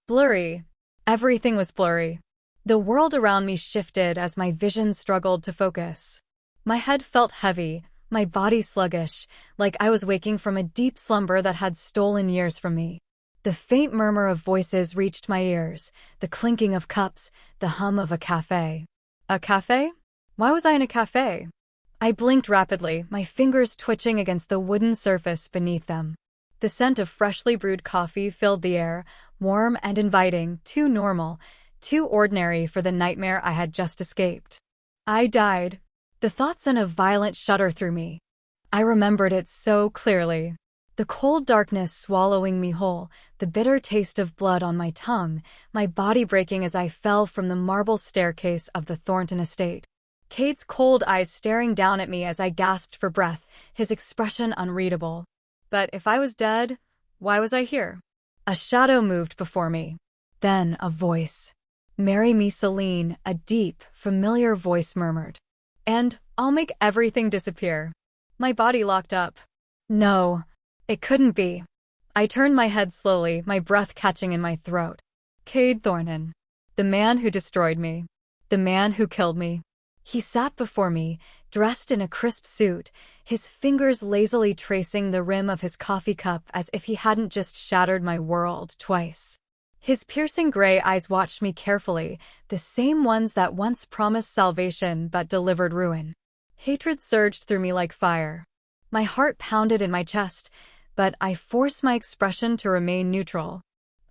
Blurry. Everything was blurry. The world around me shifted as my vision struggled to focus. My head felt heavy, my body sluggish, like I was waking from a deep slumber that had stolen years from me. The faint murmur of voices reached my ears, the clinking of cups, the hum of a cafe. A cafe? Why was I in a cafe? I blinked rapidly, my fingers twitching against the wooden surface beneath them. The scent of freshly brewed coffee filled the air, warm and inviting, too normal, too ordinary for the nightmare I had just escaped. I died. The thought sent a violent shudder through me. I remembered it so clearly. The cold darkness swallowing me whole, the bitter taste of blood on my tongue, my body breaking as I fell from the marble staircase of the Thornton estate. Cade's cold eyes staring down at me as I gasped for breath, his expression unreadable. But if I was dead, why was I here? A shadow moved before me. Then a voice. "Marry me, Selene," a deep, familiar voice murmured. "And I'll make everything disappear." My body locked up. No, it couldn't be. I turned my head slowly, my breath catching in my throat. Cade Thornton. The man who destroyed me. The man who killed me. He sat before me, dressed in a crisp suit, his fingers lazily tracing the rim of his coffee cup as if he hadn't just shattered my world twice. His piercing gray eyes watched me carefully, the same ones that once promised salvation but delivered ruin. Hatred surged through me like fire. My heart pounded in my chest, but I forced my expression to remain neutral.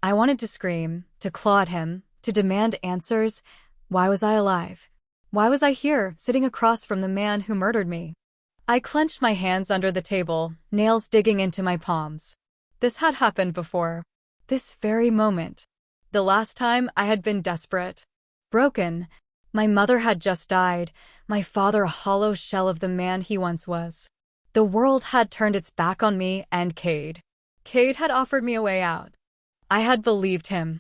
I wanted to scream, to claw at him, to demand answers. Why was I alive? Why was I here, sitting across from the man who murdered me? I clenched my hands under the table, nails digging into my palms. This had happened before. This very moment. The last time I had been desperate. Broken. My mother had just died, my father a hollow shell of the man he once was. The world had turned its back on me and Cade. Cade had offered me a way out. I had believed him.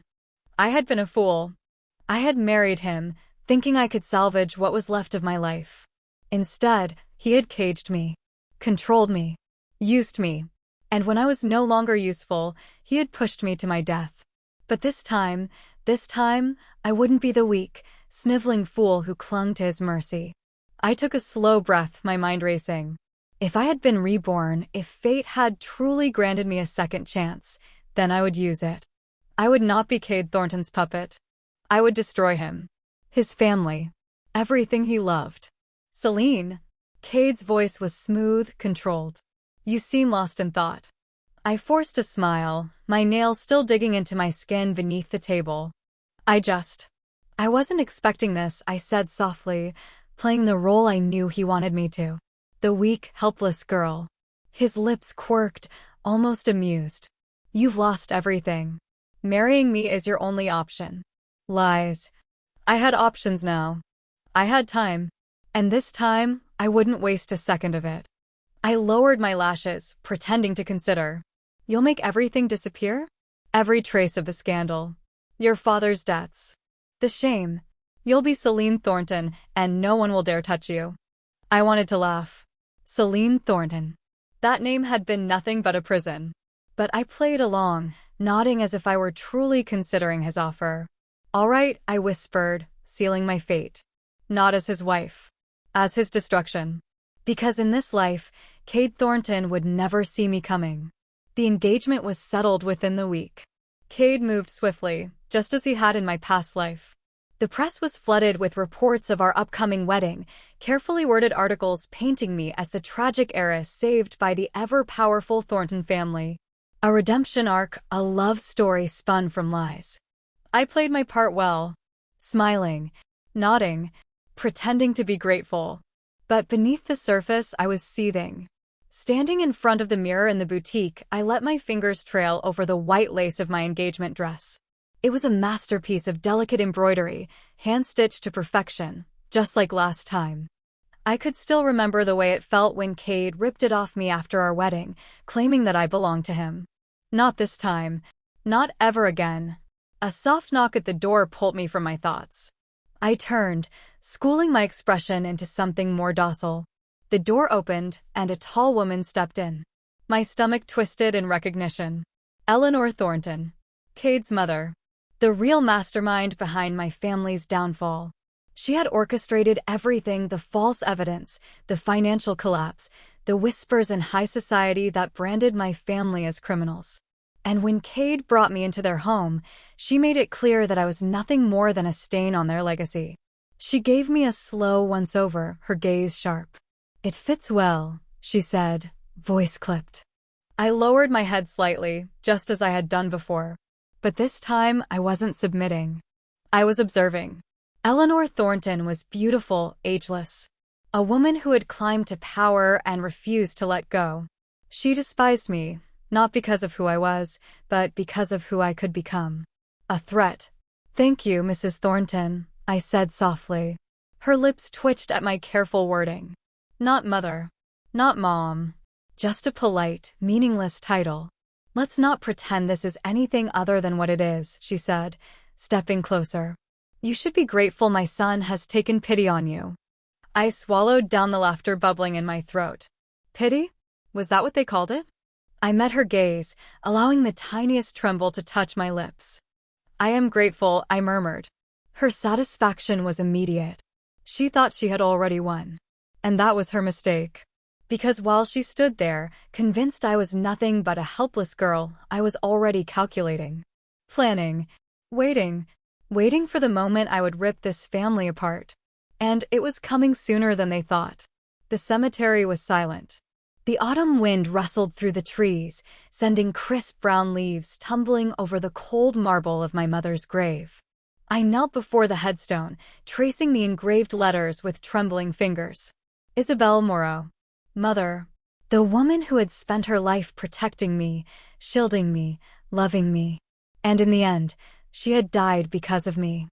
I had been a fool. I had married him, thinking I could salvage what was left of my life. Instead, he had caged me, controlled me, used me, and when I was no longer useful, he had pushed me to my death. But this time, I wouldn't be the weak, sniveling fool who clung to his mercy. I took a slow breath, my mind racing. If I had been reborn, if fate had truly granted me a second chance, then I would use it. I would not be Cade Thornton's puppet. I would destroy him. His family. Everything he loved. Selene. Cade's voice was smooth, controlled. You seem lost in thought. I forced a smile, my nails still digging into my skin beneath the table. I wasn't expecting this, I said softly, playing the role I knew he wanted me to. The weak, helpless girl. His lips quirked, almost amused. You've lost everything. Marrying me is your only option. Lies. I had options now. I had time. And this time, I wouldn't waste a second of it. I lowered my lashes, pretending to consider. You'll make everything disappear? Every trace of the scandal. Your father's debts. The shame. You'll be Selene Thornton, and no one will dare touch you. I wanted to laugh. Selene Thornton. That name had been nothing but a prison. But I played along, nodding as if I were truly considering his offer. All right, I whispered, sealing my fate. Not as his wife. As his destruction. Because in this life, Cade Thornton would never see me coming. The engagement was settled within the week. Cade moved swiftly, just as he had in my past life. The press was flooded with reports of our upcoming wedding, carefully worded articles painting me as the tragic heiress saved by the ever-powerful Thornton family. A redemption arc, a love story spun from lies. I played my part well, smiling, nodding, pretending to be grateful. But beneath the surface, I was seething. Standing in front of the mirror in the boutique, I let my fingers trail over the white lace of my engagement dress. It was a masterpiece of delicate embroidery, hand-stitched to perfection, just like last time. I could still remember the way it felt when Cade ripped it off me after our wedding, claiming that I belonged to him. Not this time. Not ever again. A soft knock at the door pulled me from my thoughts. I turned, schooling my expression into something more docile. The door opened, and a tall woman stepped in. My stomach twisted in recognition. Eleanor Thornton. Cade's mother. the real mastermind behind my family's downfall. She had orchestrated everything: the false evidence, the financial collapse, the whispers in high society that branded my family as criminals. And when Cade brought me into their home, she made it clear that I was nothing more than a stain on their legacy. She gave me a slow once-over, her gaze sharp. "It fits well," she said, voice clipped. I lowered my head slightly, just as I had done before. But this time, I wasn't submitting. I was observing. Eleanor Thornton was beautiful, ageless. A woman who had climbed to power and refused to let go. She despised me, not because of who I was, but because of who I could become. A threat. "Thank you, Mrs. Thornton," I said softly. Her lips twitched at my careful wording. Not mother. Not mom. Just a polite, meaningless title. "Let's not pretend this is anything other than what it is," she said, stepping closer. "You should be grateful my son has taken pity on you." I swallowed down the laughter bubbling in my throat. Pity? Was that what they called it? I met her gaze, allowing the tiniest tremble to touch my lips. "I am grateful," I murmured. Her satisfaction was immediate. She thought she had already won. And that was her mistake. Because while she stood there, convinced I was nothing but a helpless girl, I was already calculating. Planning. Waiting for the moment I would rip this family apart. And it was coming sooner than they thought. The cemetery was silent. The autumn wind rustled through the trees, sending crisp brown leaves tumbling over the cold marble of my mother's grave. I knelt before the headstone, tracing the engraved letters with trembling fingers. Isabel Moreau. Mother. The woman who had spent her life protecting me, shielding me, loving me. And in the end, she had died because of me.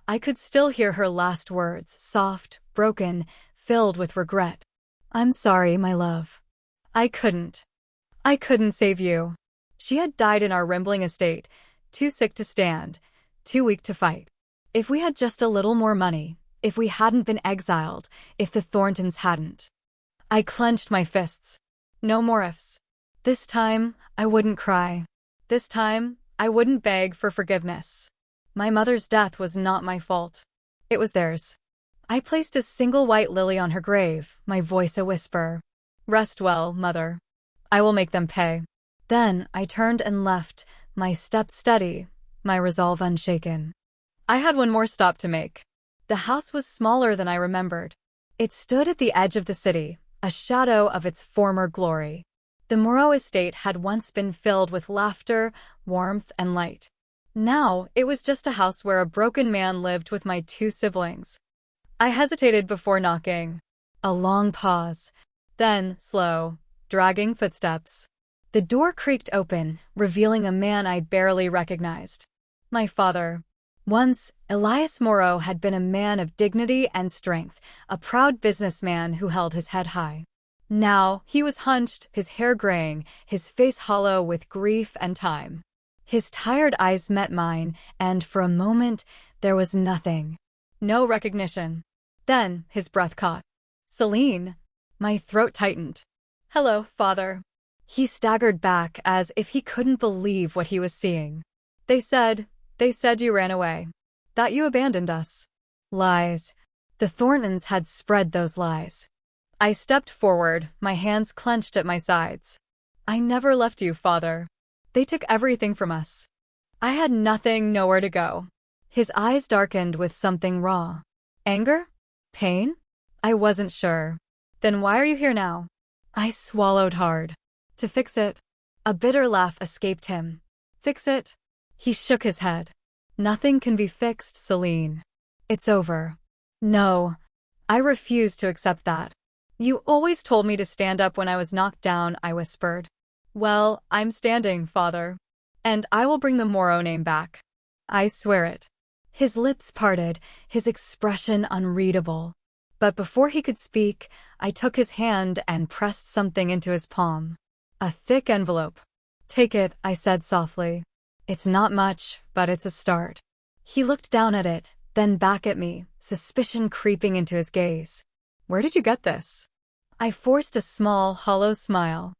I could still hear her last words, soft, broken, filled with regret. "I'm sorry, my love. I couldn't save you." She had died in our rambling estate, too sick to stand, too weak to fight. If we had just a little more money, if we hadn't been exiled, if the Thorntons hadn't. I clenched my fists. No more ifs. This time, I wouldn't cry. This time, I wouldn't beg for forgiveness. My mother's death was not my fault. It was theirs. I placed a single white lily on her grave, my voice a whisper. "Rest well, Mother. I will make them pay." Then I turned and left, my step steady, my resolve unshaken. I had one more stop to make. The house was smaller than I remembered. It stood at the edge of the city, a shadow of its former glory. The Moreau estate had once been filled with laughter, warmth, and light. Now, it was just a house where a broken man lived with my 2 siblings. I hesitated before knocking. A long pause. Then, slow, dragging footsteps. The door creaked open, revealing a man I barely recognized. My father. Once, Elias Moreau had been a man of dignity and strength, a proud businessman who held his head high. Now, he was hunched, his hair graying, his face hollow with grief and time. His tired eyes met mine, and for a moment, there was nothing. No recognition. Then, his breath caught. "Selene." My throat tightened. "Hello, father." He staggered back as if he couldn't believe what he was seeing. They said you ran away. That you abandoned us." Lies. The Thorntons had spread those lies. I stepped forward, my hands clenched at my sides. "I never left you, father. They took everything from us. I had nothing, nowhere to go." His eyes darkened with something raw. Anger? Pain? I wasn't sure. "Then why are you here now?" I swallowed hard. "To fix it." A bitter laugh escaped him. "Fix it?" He shook his head. "Nothing can be fixed, Selene. It's over." "No." I refused to accept that. "You always told me to stand up when I was knocked down," I whispered. "Well, I'm standing, father. And I will bring the Moreau name back. I swear it." His lips parted, his expression unreadable. But before he could speak, I took his hand and pressed something into his palm. A thick envelope. "Take it," I said softly. "It's not much, but it's a start." He looked down at it, then back at me, suspicion creeping into his gaze. "Where did you get this?" I forced a small, hollow smile.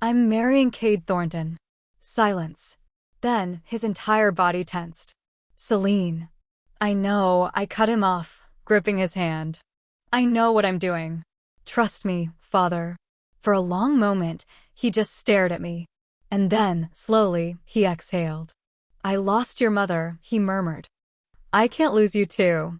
"I'm marrying Cade Thornton." Silence. Then, his entire body tensed. Selene. I know, I cut him off, gripping his hand. I know what I'm doing. Trust me, father. For a long moment, he just stared at me. And then, slowly, he exhaled. I lost your mother, he murmured. I can't lose you too.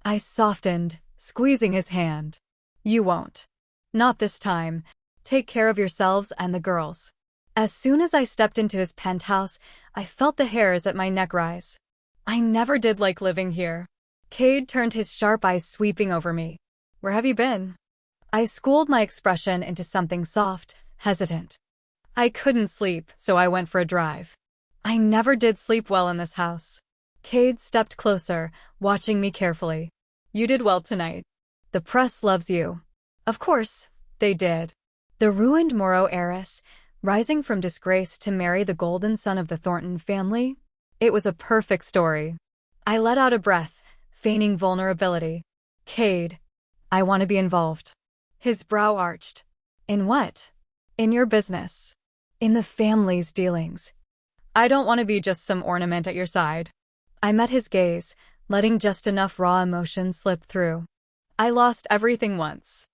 I softened, squeezing his hand. You won't. Not this time. Take care of yourselves and the girls. As soon as I stepped into his penthouse, I felt the hairs at my neck rise. I never did like living here. Cade turned his sharp eyes sweeping over me. Where have you been? I schooled my expression into something soft, hesitant. I couldn't sleep, so I went for a drive. I never did sleep well in this house. Cade stepped closer, watching me carefully. You did well tonight. The press loves you. Of course, they did. The ruined Moreau heiress, rising from disgrace to marry the golden son of the Thornton family. It was a perfect story. I let out a breath, feigning vulnerability. Cade, I want to be involved. His brow arched. In what? In your business. In the family's dealings. I don't want to be just some ornament at your side. I met his gaze, letting just enough raw emotion slip through. I lost everything once.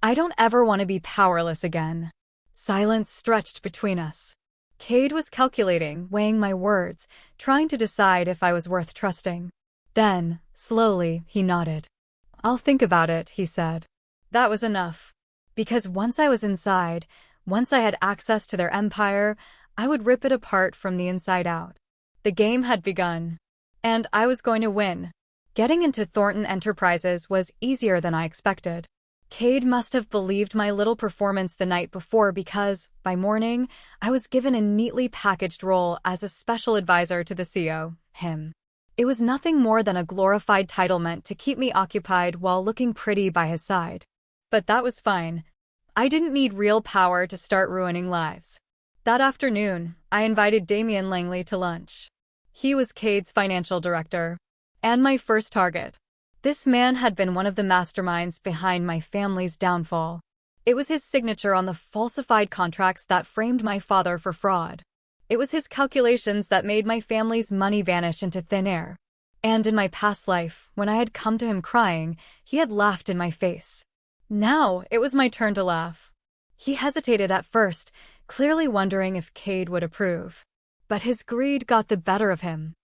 I don't ever want to be powerless again. Silence stretched between us. Cade was calculating, weighing my words, trying to decide if I was worth trusting. Then, slowly, he nodded. I'll think about it, he said. That was enough. Because once I was inside, once I had access to their empire, I would rip it apart from the inside out. The game had begun. And I was going to win. Getting into Thornton Enterprises was easier than I expected. Cade must have believed my little performance the night before because, by morning, I was given a neatly packaged role as a special advisor to the CEO, him. It was nothing more than a glorified title meant to keep me occupied while looking pretty by his side. But that was fine. I didn't need real power to start ruining lives. That afternoon, I invited Damian Langley to lunch. He was Cade's financial director, and my first target. This man had been one of the masterminds behind my family's downfall. It was his signature on the falsified contracts that framed my father for fraud. It was his calculations that made my family's money vanish into thin air. And in my past life, when I had come to him crying, he had laughed in my face. Now, it was my turn to laugh. He hesitated at first, clearly wondering if Cade would approve. But his greed got the better of him.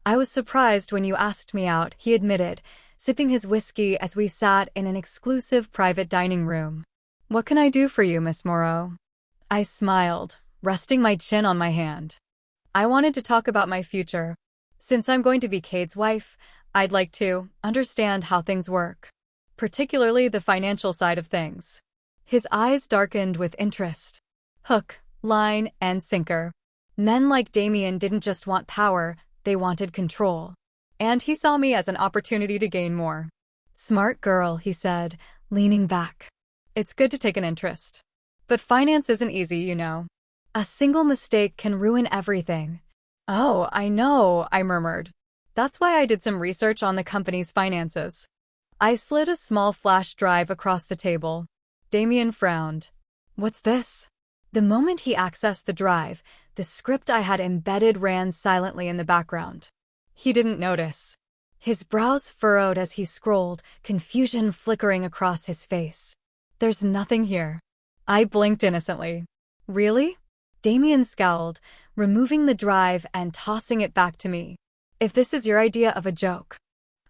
I was surprised when you asked me out, he admitted, sipping his whiskey as we sat in an exclusive private dining room. What can I do for you, Miss Moreau? I smiled, resting my chin on my hand. I wanted to talk about my future. Since I'm going to be Cade's wife, I'd like to understand how things work. Particularly the financial side of things. His eyes darkened with interest. Hook, line, and sinker. Men like Damian didn't just want power, they wanted control. And he saw me as an opportunity to gain more. Smart girl, he said, leaning back. It's good to take an interest. But finance isn't easy, you know. A single mistake can ruin everything. Oh, I know, I murmured. That's why I did some research on the company's finances. I slid a small flash drive across the table. Damian frowned. What's this? The moment he accessed the drive, the script I had embedded ran silently in the background. He didn't notice. His brows furrowed as he scrolled, confusion flickering across his face. There's nothing here. I blinked innocently. Really? Damian scowled, removing the drive and tossing it back to me. If this is your idea of a joke.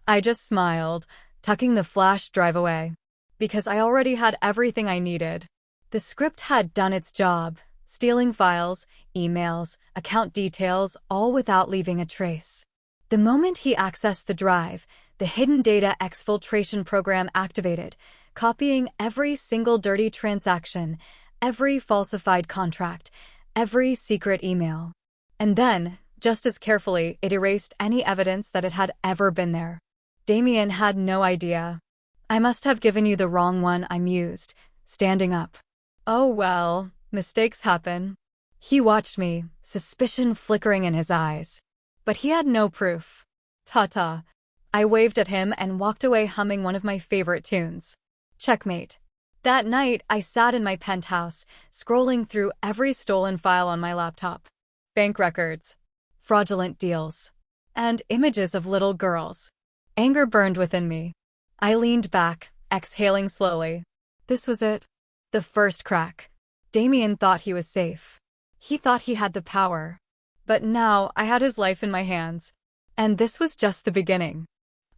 I just smiled, tucking the flash drive away. Because I already had everything I needed. The script had done its job, stealing files, emails, account details, all without leaving a trace. The moment he accessed the drive, the hidden data exfiltration program activated, copying every single dirty transaction, every falsified contract, every secret email. And then, just as carefully, it erased any evidence that it had ever been there. Damian had no idea. I must have given you the wrong one, I mused, standing up. Oh well, mistakes happen. He watched me, suspicion flickering in his eyes. But he had no proof. Ta-ta. I waved at him and walked away humming one of my favorite tunes. Checkmate. That night, I sat in my penthouse, scrolling through every stolen file on my laptop. Bank records. Fraudulent deals. and images of little girls. Anger burned within me. I leaned back, exhaling slowly. This was it. The first crack. Damien thought he was safe. He thought he had the power. But now I had his life in my hands. And this was just the beginning.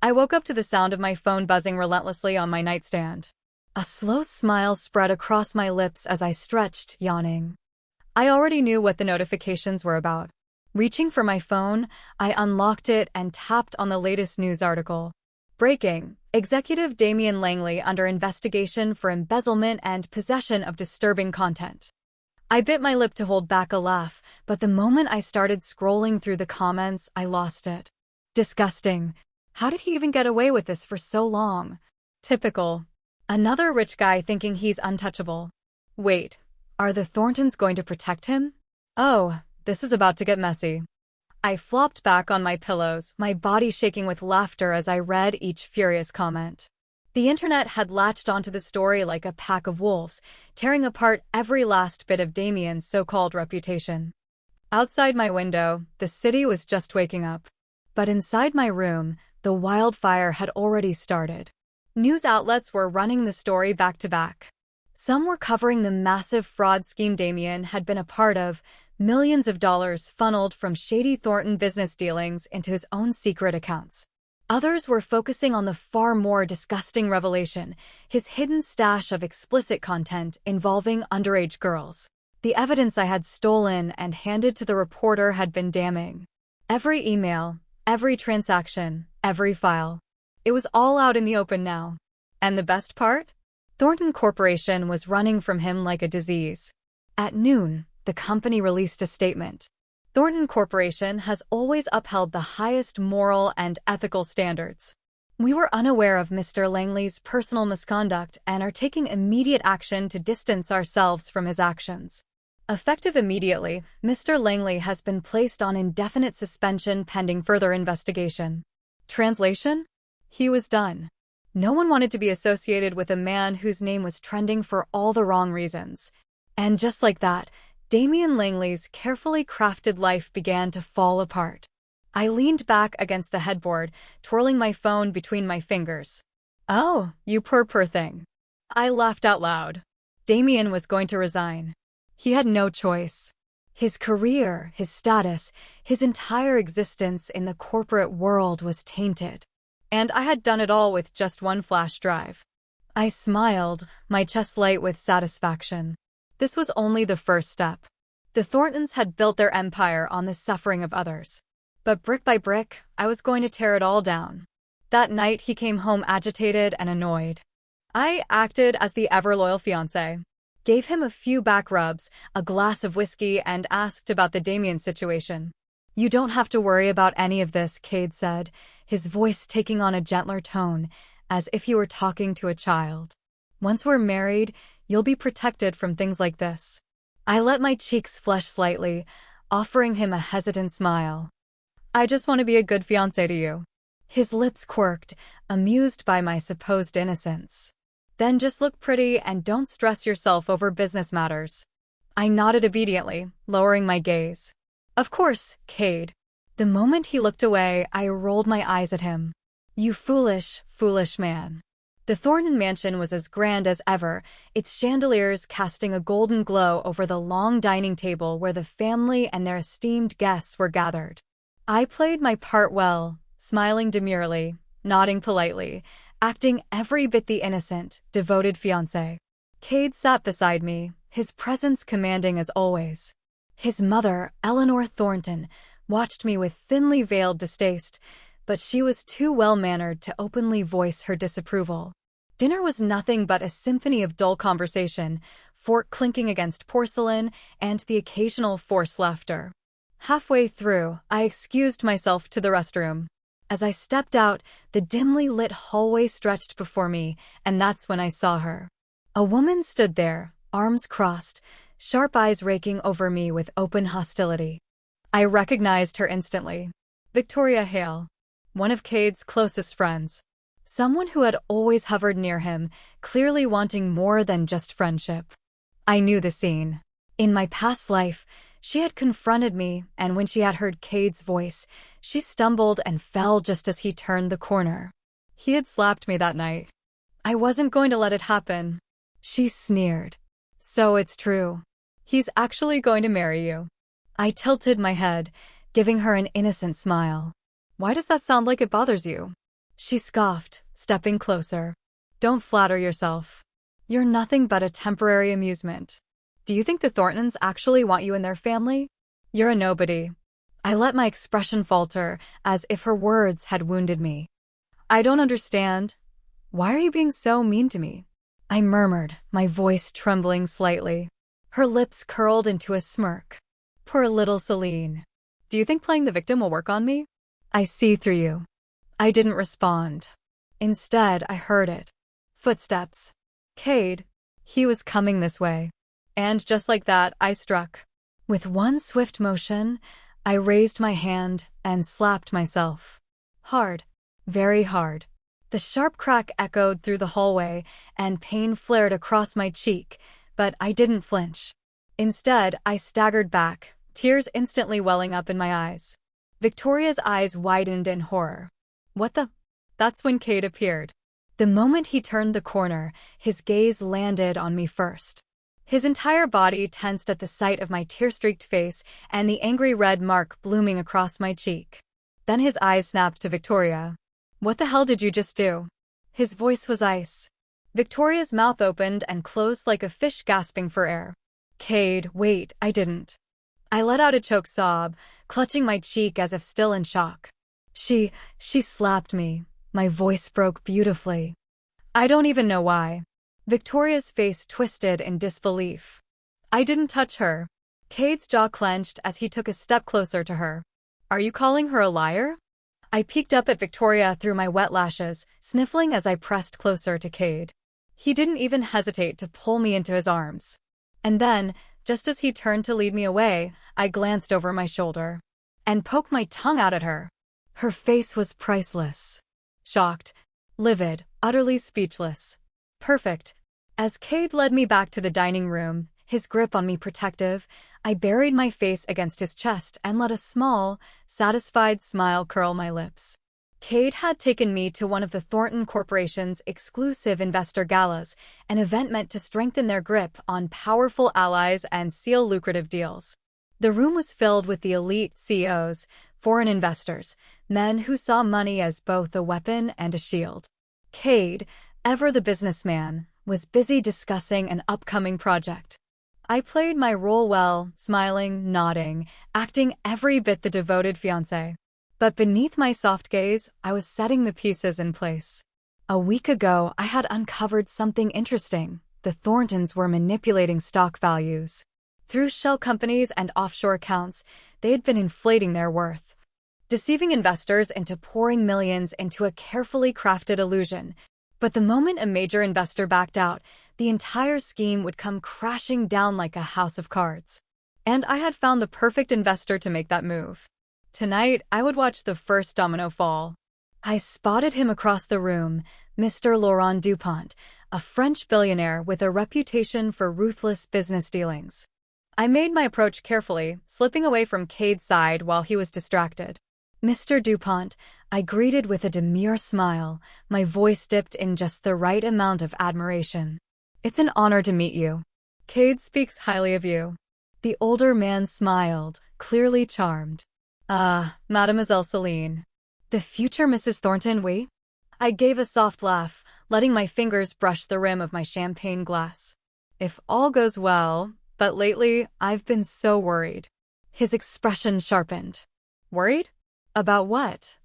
I woke up to the sound of my phone buzzing relentlessly on my nightstand. A slow smile spread across my lips as I stretched, yawning. I already knew what the notifications were about. Reaching for my phone, I unlocked it and tapped on the latest news article. Breaking: Executive Damien Langley under investigation for embezzlement and possession of disturbing content. I bit my lip to hold back a laugh, but the moment I started scrolling through the comments, I lost it. Disgusting. How did he even get away with this for so long? Typical. Another rich guy thinking he's untouchable. Wait, are the Thorntons going to protect him? Oh, this is about to get messy. I flopped back on my pillows, my body shaking with laughter as I read each furious comment. The internet had latched onto the story like a pack of wolves, tearing apart every last bit of Damien's so-called reputation. Outside my window, the city was just waking up. But inside my room, the wildfire had already started. News outlets were running the story back to back. Some were covering the massive fraud scheme Damien had been a part of, millions of dollars funneled from shady Thornton business dealings into his own secret accounts. Others were focusing on the far more disgusting revelation, his hidden stash of explicit content involving underage girls. The evidence I had stolen and handed to the reporter had been damning. Every email, every transaction, every file. It was all out in the open now. And the best part? Thornton Corporation was running from him like a disease. At noon, the company released a statement. Thornton Corporation has always upheld the highest moral and ethical standards. We were unaware of Mr. Langley's personal misconduct and are taking immediate action to distance ourselves from his actions. Effective immediately, Mr. Langley has been placed on indefinite suspension pending further investigation. Translation? He was done. No one wanted to be associated with a man whose name was trending for all the wrong reasons. And just like that, Damien Langley's carefully crafted life began to fall apart. I leaned back against the headboard, twirling my phone between my fingers. Oh, you poor thing. I laughed out loud. Damien was going to resign. He had no choice. His career, his status, his entire existence in the corporate world was tainted. And I had done it all with just one flash drive. I smiled, my chest light with satisfaction. This was only the first step. The Thorntons had built their empire on the suffering of others. But brick by brick, I was going to tear it all down. That night, he came home agitated and annoyed. I acted as the ever-loyal fiancé, gave him a few back rubs, a glass of whiskey, and asked about the Damien situation. You don't have to worry about any of this, Cade said, his voice taking on a gentler tone, as if he were talking to a child. Once we're married, you'll be protected from things like this. I let my cheeks flush slightly, offering him a hesitant smile. I just want to be a good fiancé to you. His lips quirked, amused by my supposed innocence. Then just look pretty and don't stress yourself over business matters. I nodded obediently, lowering my gaze. Of course, Cade. The moment he looked away, I rolled my eyes at him. You foolish, foolish man. The Thornton mansion was as grand as ever, its chandeliers casting a golden glow over the long dining table where the family and their esteemed guests were gathered. I played my part well, smiling demurely, nodding politely, acting every bit the innocent, devoted fiancé. Cade sat beside me, his presence commanding as always. His mother, Eleanor Thornton, watched me with thinly veiled distaste, but she was too well-mannered to openly voice her disapproval. Dinner was nothing but a symphony of dull conversation, fork clinking against porcelain, and the occasional forced laughter. Halfway through, I excused myself to the restroom. As I stepped out, the dimly lit hallway stretched before me, and that's when I saw her. A woman stood there, arms crossed, sharp eyes raking over me with open hostility. I recognized her instantly. Victoria Hale, one of Cade's closest friends. Someone who had always hovered near him, clearly wanting more than just friendship. I knew the scene. In my past life, She had confronted me, and when she had heard Cade's voice, she stumbled and fell just as he turned the corner. He had slapped me that night. I wasn't going to let it happen. She sneered. So it's true. He's actually going to marry you. I tilted my head, giving her an innocent smile. Why does that sound like it bothers you? She scoffed, stepping closer. Don't flatter yourself. You're nothing but a temporary amusement. Do you think the Thorntons actually want you in their family? You're a nobody. I let my expression falter, as if her words had wounded me. I don't understand. Why are you being so mean to me? I murmured, my voice trembling slightly. Her lips curled into a smirk. Poor little Selene. Do you think playing the victim will work on me? I see through you. I didn't respond. Instead, I heard it. Footsteps. Cade. He was coming this way. And just like that, I struck. With one swift motion, I raised my hand and slapped myself. Hard. Very hard. The sharp crack echoed through the hallway, and pain flared across my cheek, but I didn't flinch. Instead, I staggered back, tears instantly welling up in my eyes. Victoria's eyes widened in horror. What the? That's when Cade appeared. The moment he turned the corner, his gaze landed on me first. His entire body tensed at the sight of my tear-streaked face and the angry red mark blooming across my cheek. Then his eyes snapped to Victoria. What the hell did you just do? His voice was ice. Victoria's mouth opened and closed like a fish gasping for air. Cade, wait, I didn't. I let out a choked sob, clutching my cheek as if still in shock. She slapped me. My voice broke beautifully. I don't even know why. Victoria's face twisted in disbelief. I didn't touch her. Cade's jaw clenched as he took a step closer to her. Are you calling her a liar? I peeked up at Victoria through my wet lashes, sniffling as I pressed closer to Cade. He didn't even hesitate to pull me into his arms. And then, just as he turned to lead me away, I glanced over my shoulder and poked my tongue out at her. Her face was priceless. Shocked, livid, utterly speechless. Perfect. As Cade led me back to the dining room, his grip on me protective, I buried my face against his chest and let a small, satisfied smile curl my lips. Cade had taken me to one of the Thornton Corporation's exclusive investor galas, an event meant to strengthen their grip on powerful allies and seal lucrative deals. The room was filled with the elite CEOs, foreign investors, men who saw money as both a weapon and a shield. Cade, ever the businessman, was busy discussing an upcoming project. I played my role well, smiling, nodding, acting every bit the devoted fiancé. But beneath my soft gaze, I was setting the pieces in place. A week ago, I had uncovered something interesting. The Thorntons were manipulating stock values. Through shell companies and offshore accounts, they had been inflating their worth, deceiving investors into pouring millions into a carefully crafted illusion. But the moment a major investor backed out, the entire scheme would come crashing down like a house of cards. And I had found the perfect investor to make that move. Tonight, I would watch the first domino fall. I spotted him across the room, Mr. Laurent Dupont, a French billionaire with a reputation for ruthless business dealings. I made my approach carefully, slipping away from Cade's side while he was distracted. Mr. Dupont, I greeted with a demure smile, my voice dipped in just the right amount of admiration. It's an honor to meet you. Cade speaks highly of you. The older man smiled, clearly charmed. Ah, Mademoiselle Selene. The future Mrs. Thornton, we? I gave a soft laugh, letting my fingers brush the rim of my champagne glass. If all goes well, but lately, I've been so worried. His expression sharpened. Worried? About what?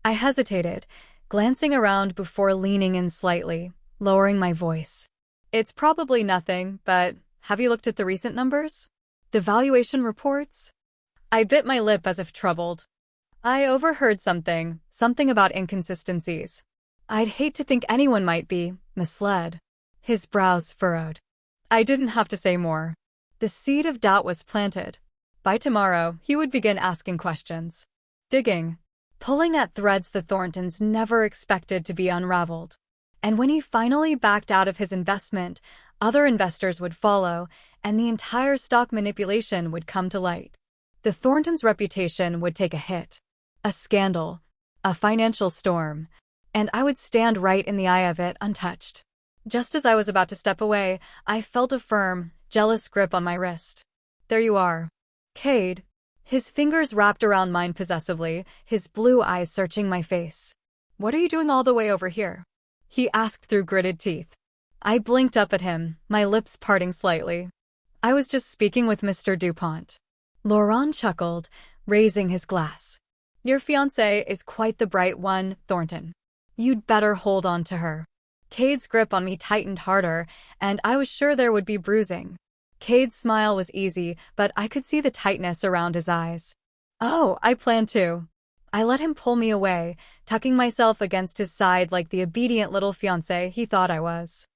I hesitated, glancing around before leaning in slightly, lowering my voice. It's probably nothing, but have you looked at the recent numbers? The valuation reports? I bit my lip as if troubled. I overheard something about inconsistencies. I'd hate to think anyone might be misled. His brows furrowed. I didn't have to say more. The seed of doubt was planted. By tomorrow, he would begin asking questions. Digging. Pulling at threads the Thorntons never expected to be unraveled. And when he finally backed out of his investment, Other investors would follow, and the entire stock manipulation would come to light. The Thorntons' reputation would take a hit. A scandal. A financial storm. And I would stand right in the eye of it, untouched. Just as I was about to step away, I felt a firm, jealous grip on my wrist. There you are. Cade. His fingers wrapped around mine possessively, his blue eyes searching my face. What are you doing all the way over here? He asked through gritted teeth. I blinked up at him, my lips parting slightly. I was just speaking with Mr. DuPont. Laurent chuckled, raising his glass. Your fiancée is quite the bright one, Thornton. You'd better hold on to her. Cade's grip on me tightened harder, and I was sure there would be bruising. Cade's smile was easy, but I could see the tightness around his eyes. Oh, I plan to. I let him pull me away, tucking myself against his side like the obedient little fiancé he thought I was.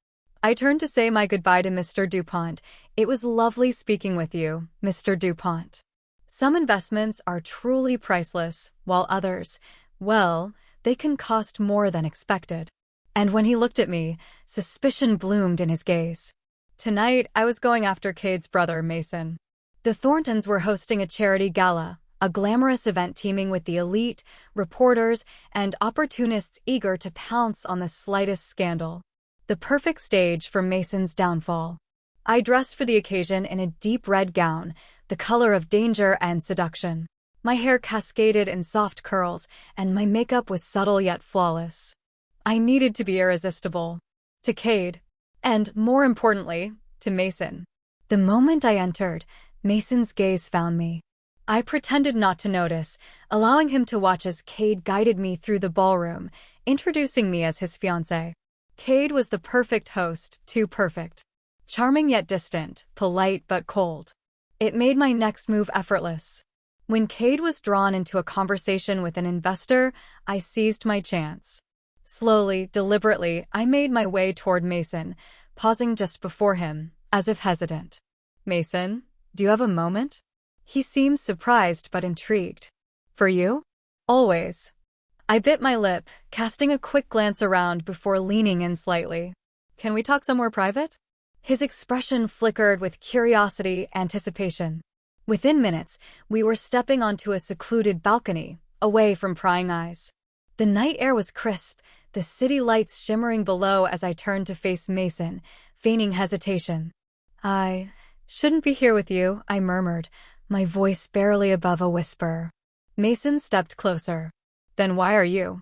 I turned to say my goodbye to Mr. DuPont. It was lovely speaking with you, Mr. DuPont. Some investments are truly priceless, while others, well, they can cost more than expected. And when he looked at me, suspicion bloomed in his gaze. Tonight, I was going after Cade's brother, Mason. The Thorntons were hosting a charity gala, a glamorous event teeming with the elite, reporters, and opportunists eager to pounce on the slightest scandal. The perfect stage for Mason's downfall. I dressed for the occasion in a deep red gown, the color of danger and seduction. My hair cascaded in soft curls, and my makeup was subtle yet flawless. I needed to be irresistible. To Cade. And, more importantly, to Mason. The moment I entered, Mason's gaze found me. I pretended not to notice, allowing him to watch as Cade guided me through the ballroom, introducing me as his fiancée. Cade was the perfect host, too perfect. Charming yet distant, polite but cold. It made my next move effortless. When Cade was drawn into a conversation with an investor, I seized my chance. Slowly, deliberately, I made my way toward Mason, pausing just before him, as if hesitant. Mason, do you have a moment? He seemed surprised but intrigued. For you? Always. I bit my lip, casting a quick glance around before leaning in slightly. Can we talk somewhere private? His expression flickered with curiosity, anticipation. Within minutes, we were stepping onto a secluded balcony, away from prying eyes. The night air was crisp, the city lights shimmering below as I turned to face Mason, feigning hesitation. I shouldn't be here with you, I murmured, my voice barely above a whisper. Mason stepped closer. Then why are you?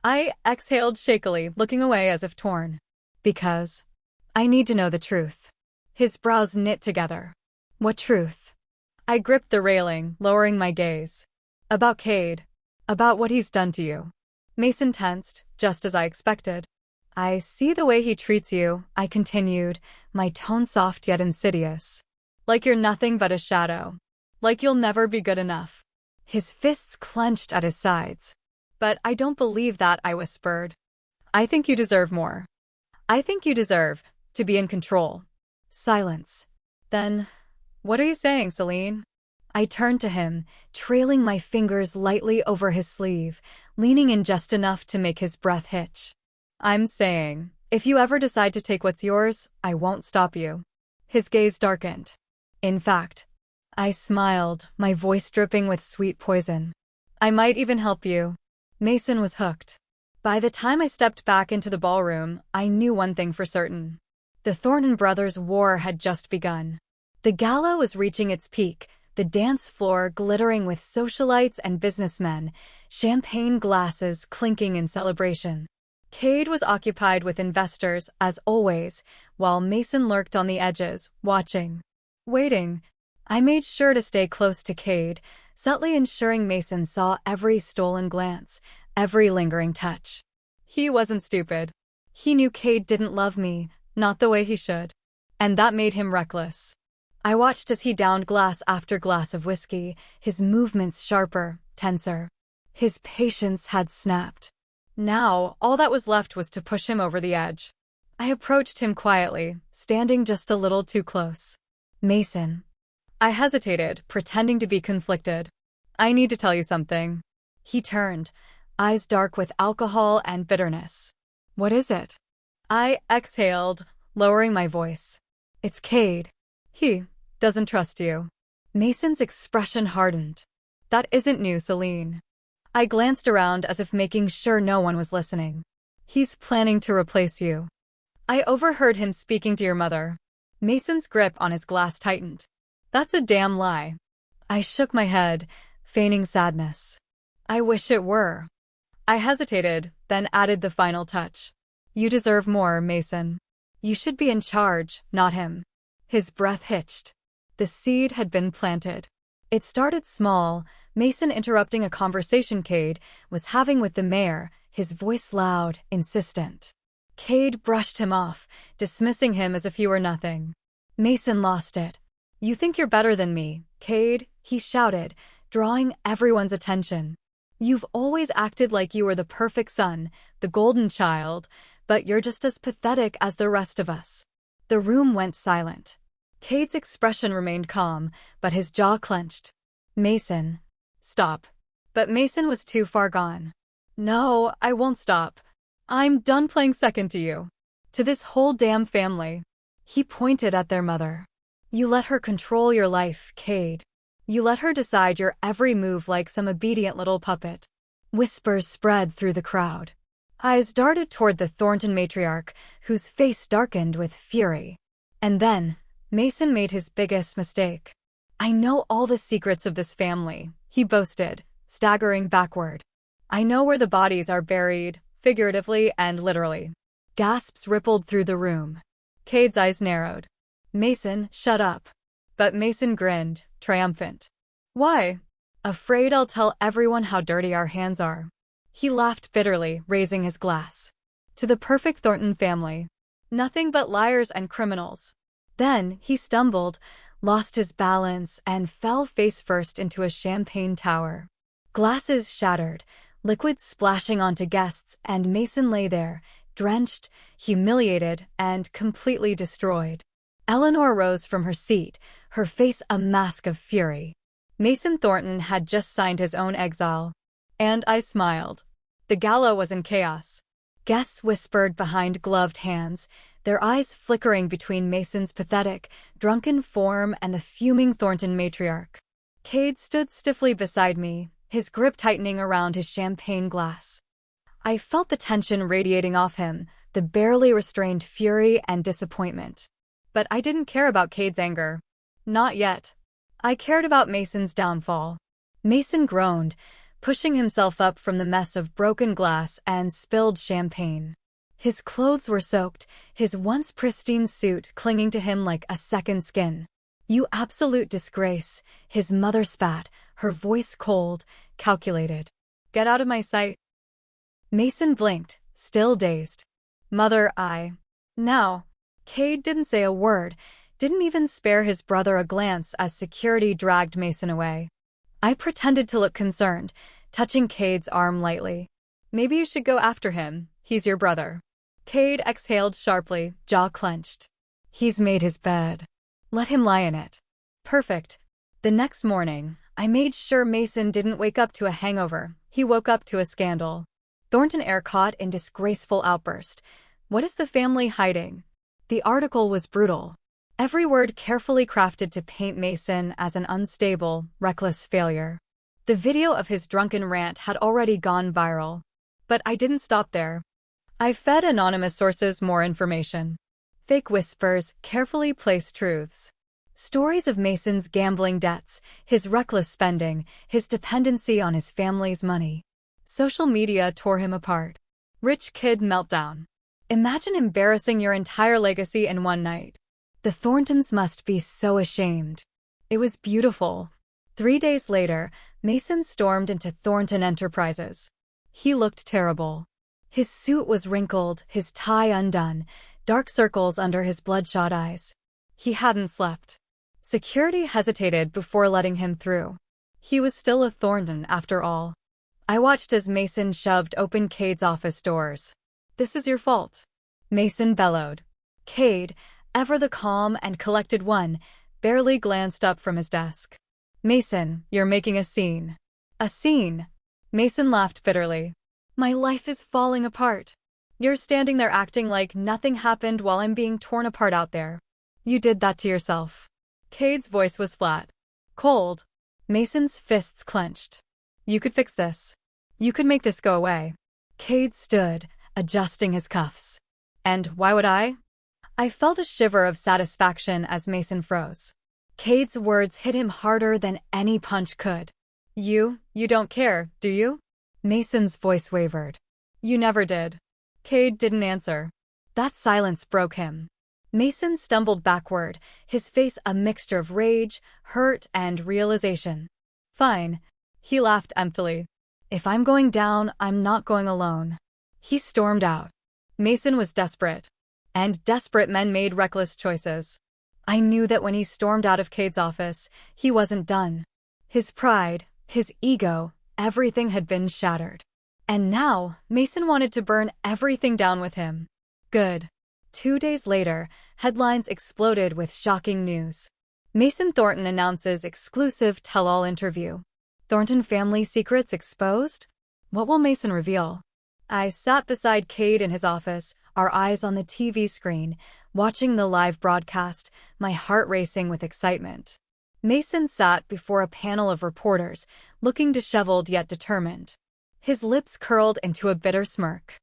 I exhaled shakily, looking away as if torn. Because I need to know the truth. His brows knit together. What truth? I gripped the railing, lowering my gaze. About Cade. About what he's done to you. Mason tensed, just as I expected. I see the way he treats you, I continued, my tone soft yet insidious. Like you're nothing but a shadow. Like you'll never be good enough. His fists clenched at his sides. But I don't believe that, I whispered. I think you deserve more. I think you deserve to be in control. Silence. Then, what are you saying, Selene? I turned to him, trailing my fingers lightly over his sleeve, leaning in just enough to make his breath hitch. I'm saying, if you ever decide to take what's yours, I won't stop you. His gaze darkened. In fact, I smiled, my voice dripping with sweet poison. I might even help you. Mason was hooked. By the time I stepped back into the ballroom, I knew one thing for certain. The Thornton brothers' war had just begun. The gala was reaching its peak, the dance floor glittering with socialites and businessmen, champagne glasses clinking in celebration. Cade was occupied with investors, as always, while Mason lurked on the edges, watching. Waiting. I made sure to stay close to Cade, subtly ensuring Mason saw every stolen glance, every lingering touch. He wasn't stupid. He knew Cade didn't love me, not the way he should. And that made him reckless. I watched as he downed glass after glass of whiskey, his movements sharper, tenser. His patience had snapped. Now, all that was left was to push him over the edge. I approached him quietly, standing just a little too close. Mason. I hesitated, pretending to be conflicted. I need to tell you something. He turned, eyes dark with alcohol and bitterness. What is it? I exhaled, lowering my voice. It's Cade. He doesn't trust you. Mason's expression hardened. That isn't new, Selene. I glanced around as if making sure no one was listening. He's planning to replace you. I overheard him speaking to your mother. Mason's grip on his glass tightened. That's a damn lie. I shook my head, feigning sadness. I wish it were. I hesitated, then added the final touch. You deserve more, Mason. You should be in charge, not him. His breath hitched. The seed had been planted. It started small, Mason interrupting a conversation Cade was having with the mayor, his voice loud, insistent. Cade brushed him off, dismissing him as if he were nothing. Mason lost it. You think you're better than me, Cade, he shouted, drawing everyone's attention. You've always acted like you were the perfect son, the golden child, but you're just as pathetic as the rest of us. The room went silent. Cade's expression remained calm, but his jaw clenched. Mason. Stop. But Mason was too far gone. No, I won't stop. I'm done playing second to you. To this whole damn family. He pointed at their mother. You let her control your life, Cade. You let her decide your every move like some obedient little puppet. Whispers spread through the crowd. Eyes darted toward the Thornton matriarch, whose face darkened with fury. And then, Mason made his biggest mistake. I know all the secrets of this family, he boasted, staggering backward. I know where the bodies are buried, figuratively and literally. Gasps rippled through the room. Cade's eyes narrowed. Mason, shut up. But Mason grinned, triumphant. Why? Afraid I'll tell everyone how dirty our hands are. He laughed bitterly, raising his glass. To the perfect Thornton family. Nothing but liars and criminals. Then he stumbled, lost his balance, and fell face first into a champagne tower. Glasses shattered, liquid splashing onto guests, and Mason lay there, drenched, humiliated, and completely destroyed. Eleanor rose from her seat, her face a mask of fury. Mason Thornton had just signed his own exile. And I smiled. The gala was in chaos. Guests whispered behind gloved hands, their eyes flickering between Mason's pathetic, drunken form and the fuming Thornton matriarch. Cade stood stiffly beside me, his grip tightening around his champagne glass. I felt the tension radiating off him, the barely restrained fury and disappointment. But I didn't care about Cade's anger. Not yet. I cared about Mason's downfall. Mason groaned, pushing himself up from the mess of broken glass and spilled champagne. His clothes were soaked, his once pristine suit clinging to him like a second skin. You absolute disgrace, his mother spat, her voice cold, calculated. Get out of my sight. Mason blinked, still dazed. Mother, Now. Cade didn't say a word, didn't even spare his brother a glance as security dragged Mason away. I pretended to look concerned, touching Cade's arm lightly. Maybe you should go after him, he's your brother. Cade exhaled sharply, jaw clenched. He's made his bed. Let him lie in it. Perfect. The next morning, I made sure Mason didn't wake up to a hangover. He woke up to a scandal. Thornton air caught in disgraceful outburst. What is the family hiding? The article was brutal. Every word carefully crafted to paint Mason as an unstable, reckless failure. The video of his drunken rant had already gone viral. But I didn't stop there. I fed anonymous sources more information. Fake whispers, carefully placed truths. Stories of Mason's gambling debts, his reckless spending, his dependency on his family's money. Social media tore him apart. Rich kid meltdown. Imagine embarrassing your entire legacy in one night. The Thorntons must be so ashamed. It was beautiful. 3 days later, Mason stormed into Thornton Enterprises. He looked terrible. His suit was wrinkled, his tie undone, dark circles under his bloodshot eyes. He hadn't slept. Security hesitated before letting him through. He was still a Thornton after all. I watched as Mason shoved open Cade's office doors. This is your fault. Mason bellowed. Cade, ever the calm and collected one, barely glanced up from his desk. Mason, you're making a scene. A scene? Mason laughed bitterly. My life is falling apart. You're standing there acting like nothing happened while I'm being torn apart out there. You did that to yourself. Cade's voice was flat. Cold. Mason's fists clenched. You could fix this. You could make this go away. Cade stood, adjusting his cuffs. And why would I? I felt a shiver of satisfaction as Mason froze. Cade's words hit him harder than any punch could. You don't care, do you? Mason's voice wavered. You never did. Cade didn't answer. That silence broke him. Mason stumbled backward, his face a mixture of rage, hurt, and realization. Fine. He laughed emptily. If I'm going down, I'm not going alone. He stormed out. Mason was desperate. And desperate men made reckless choices. I knew that when he stormed out of Cade's office, he wasn't done. His pride, his ego, everything had been shattered. And now, Mason wanted to burn everything down with him. Good. 2 days later, headlines exploded with shocking news. Mason Thornton announces exclusive tell-all interview. Thornton family secrets exposed? What will Mason reveal? I sat beside Cade in his office, our eyes on the TV screen, watching the live broadcast, my heart racing with excitement. Mason sat before a panel of reporters, looking disheveled yet determined. His lips curled into a bitter smirk.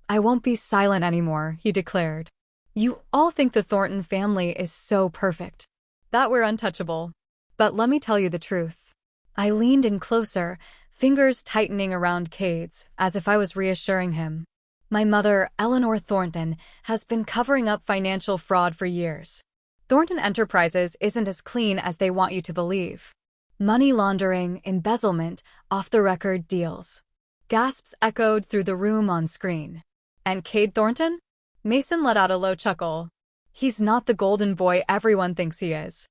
I won't be silent anymore, he declared. You all think the Thornton family is so perfect, that we're untouchable. But let me tell you the truth. I leaned in closer, fingers tightening around Cade's, as if I was reassuring him. My mother, Eleanor Thornton, has been covering up financial fraud for years. Thornton Enterprises isn't as clean as they want you to believe. Money laundering, embezzlement, off-the-record deals. Gasps echoed through the room on screen. And Cade Thornton? Mason let out a low chuckle. He's not the golden boy everyone thinks he is.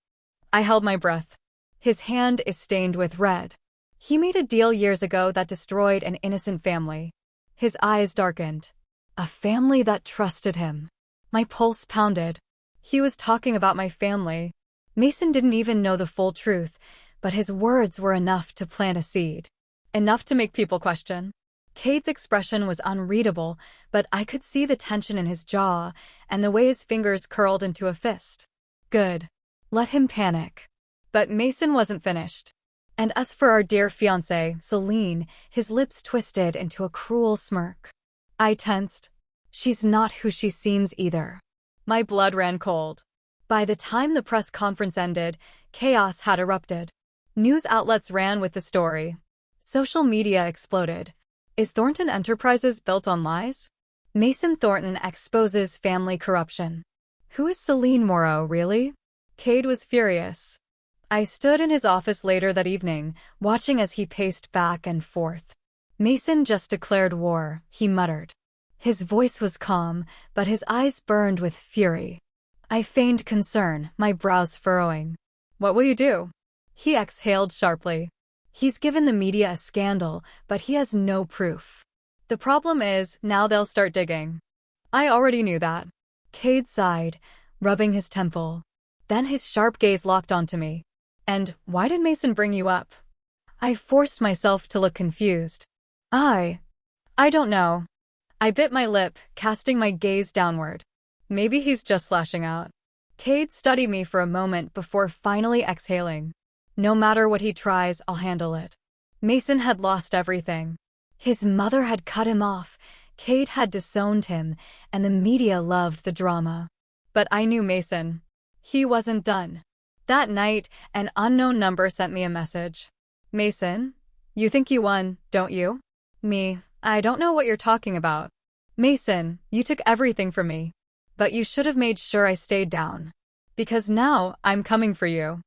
I held my breath. His hand is stained with red. He made a deal years ago that destroyed an innocent family. His eyes darkened. A family that trusted him. My pulse pounded. He was talking about my family. Mason didn't even know the full truth, but his words were enough to plant a seed. Enough to make people question. Cade's expression was unreadable, but I could see the tension in his jaw and the way his fingers curled into a fist. Good. Let him panic. But Mason wasn't finished. And as for our dear fiancée, Selene, his lips twisted into a cruel smirk. I tensed. She's not who she seems either. My blood ran cold. By the time the press conference ended, chaos had erupted. News outlets ran with the story. Social media exploded. Is Thornton Enterprises built on lies? Mason Thornton exposes family corruption. Who is Selene Moreau, really? Cade was furious. I stood in his office later that evening, watching as he paced back and forth. Mason just declared war, he muttered. His voice was calm, but his eyes burned with fury. I feigned concern, my brows furrowing. What will you do? He exhaled sharply. He's given the media a scandal, but he has no proof. The problem is, now they'll start digging. I already knew that. Cade sighed, rubbing his temple. Then his sharp gaze locked onto me. And why did Mason bring you up? I forced myself to look confused. I don't know. I bit my lip, casting my gaze downward. Maybe he's just lashing out. Cade studied me for a moment before finally exhaling. No matter what he tries, I'll handle it. Mason had lost everything. His mother had cut him off, Cade had disowned him, and the media loved the drama. But I knew Mason. He wasn't done. That night, an unknown number sent me a message. Mason, you think you won, don't you? Me, I don't know what you're talking about. Mason, you took everything from me. But you should have made sure I stayed down. Because now, I'm coming for you.